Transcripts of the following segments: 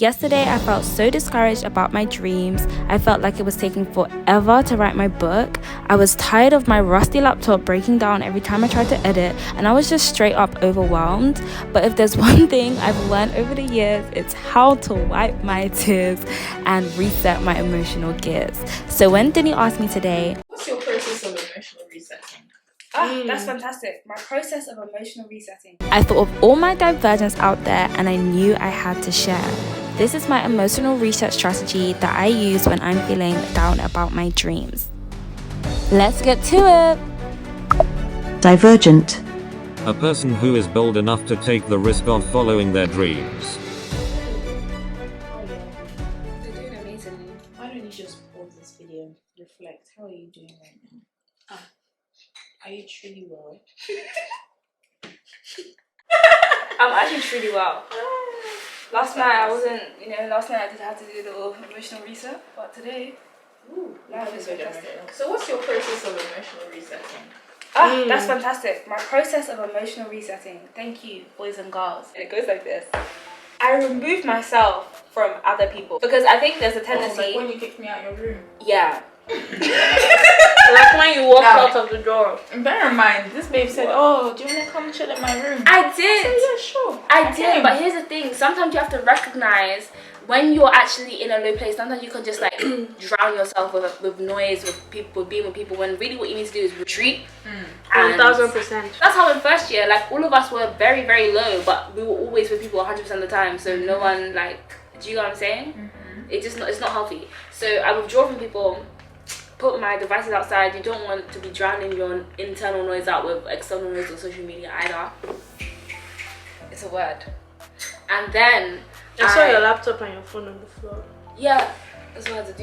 Yesterday, I felt so discouraged about my dreams. I felt like it was taking forever to write my book. I was tired of my rusty laptop breaking down every time I tried to edit, and I was just straight up overwhelmed. But if there's one thing I've learned over the years, it's how to wipe my tears and reset my emotional gears. So when Dunni asked me today, what's your process of emotional resetting? That's fantastic. My process of emotional resetting. I thought of all my divergents out there and I knew I had to share. This is my emotional reset strategy that I use when I'm feeling down about my dreams. Let's get to it! Divergent. A person who is bold enough to take the risk of following their dreams. You're doing amazingly. Why don't you just pause this video, reflect, how are you doing right now? Are you truly well? I'm actually truly well. Last night I wasn't, last night I did have to do a little emotional reset, but today, life is fantastic. So what's your process of emotional resetting? That's fantastic. My process of emotional resetting. Thank you, boys and girls. And it goes like this. I remove myself from other people because I think there's a tendency. Like when you kicked me out your room. Yeah. Like when you walked out of the door. And bear in mind, this babe said, "Oh, do you want to come chill in my room?" I did. I said, yeah, sure. I did, but here's the thing. Sometimes you have to recognize when you're actually in a low place. Sometimes you can just like drown yourself with noise, with people, being with people. When really what you need to do is retreat. 1000%. That's how in first year, like all of us were very, very low, but we were always with people 100% of the time. So no one like, do you know what I'm saying? It's not healthy. So I withdraw from people. Put my devices outside. You don't want to be drowning your internal noise out with external noise on social media either. It's a word. And then I saw your laptop and your phone on the floor. Yeah, that's what I have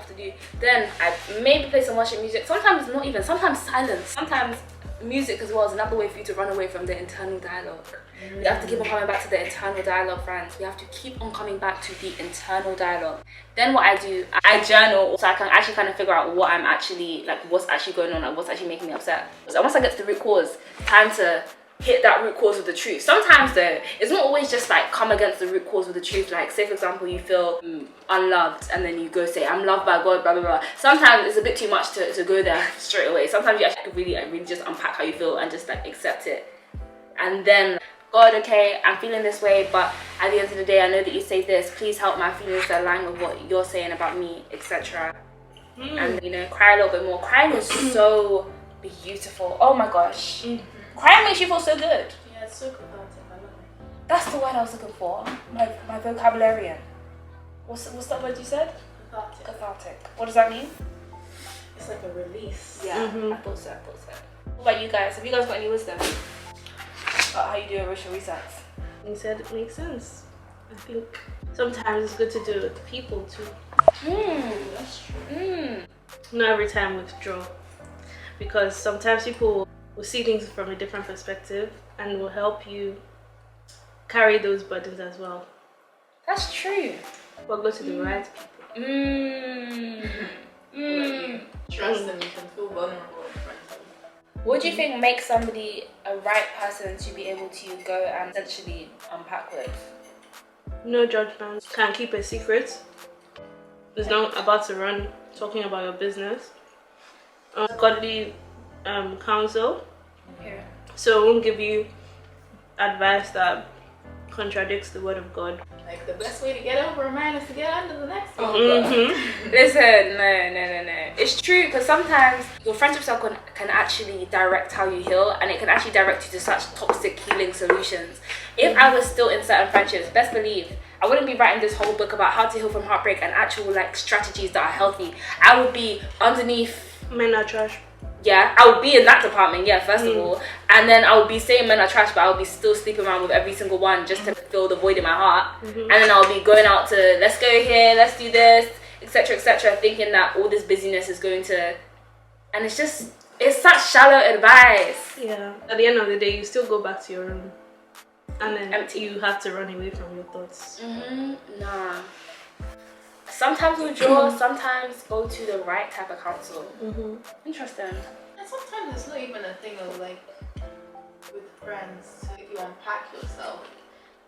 to do. Then I maybe play some worship music. Sometimes not even. Sometimes silence. Sometimes music as well is another way for you to run away from the internal dialogue. You have to keep on coming back to the internal dialogue, friends. We have to keep on coming back to the internal dialogue. Then what I do, I journal so I can actually kind of figure out what I'm actually, like what's actually going on, like what's actually making me upset. So once I get to the root cause, time to hit that root cause with the truth. Sometimes though, it's not always just like come against the root cause with the truth. Like say for example, you feel unloved and then you go say, I'm loved by God, blah, blah, blah. Sometimes it's a bit too much to go there straight away. Sometimes you actually really just unpack how you feel and just like accept it. And then, God, okay, I'm feeling this way, but at the end of the day, I know that you say this. Please help my feelings to align with what you're saying about me, etc. And cry a little bit more. Crying is so beautiful. Oh my gosh. Crying makes you feel so good. Yeah, it's so cathartic. I love it. That's the word I was looking for. My vocabularian. What's that word you said? Cathartic. Cathartic. What does that mean? It's like a release. Yeah, I thought so. What about you guys? Have you guys got any wisdom about how you do emotional resets? You said it makes sense. I think sometimes it's good to do it with people too. That's true. Not every time withdraw, because sometimes people will see things from a different perspective and will help you carry those burdens as well. That's true. But go to the right people. Trust them, you can feel vulnerable in front of them. What do you think makes somebody a right person to be able to go and essentially unpack with? No judgment. Can't keep a secret. It's not about to run talking about your business. Godly counsel. Okay. So it won't give you advice that contradicts the word of God. Like the best way to get over a man is to get under the next one. Listen, no. It's true because sometimes your friendship circle can actually direct how you heal, and it can actually direct you to such toxic healing solutions. If I was still in certain friendships, best believe I wouldn't be writing this whole book about how to heal from heartbreak and actual like strategies that are healthy. I would be underneath. Men are trash. Yeah, I would be in that department, yeah, first of all. And then I would be saying men are trash, but I would be still sleeping around with every single one just to fill the void in my heart. And then I'll be going out to, let's go here, let's do this, etc., thinking that all this busyness is going to... And it's such shallow advice. Yeah. At the end of the day, you still go back to your room. And then Empty. you have to run away from your thoughts. Nah. Sometimes withdraw, sometimes go to the right type of counsel. Interesting. And sometimes it's not even a thing of like with friends. If you unpack yourself,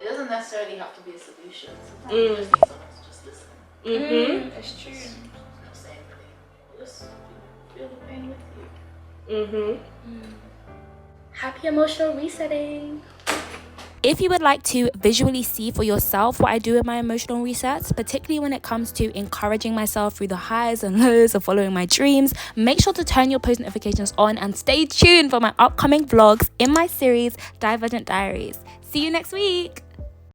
It doesn't necessarily have to be a solution. Sometimes you just need someone to just listen. It's true. Not saying anything. Just feel the pain with you. Happy emotional resetting. If you would like to visually see for yourself what I do in my emotional resets, particularly when it comes to encouraging myself through the highs and lows of following my dreams, make sure to turn your post notifications on and stay tuned for my upcoming vlogs in my series Divergent Diaries. See you next week.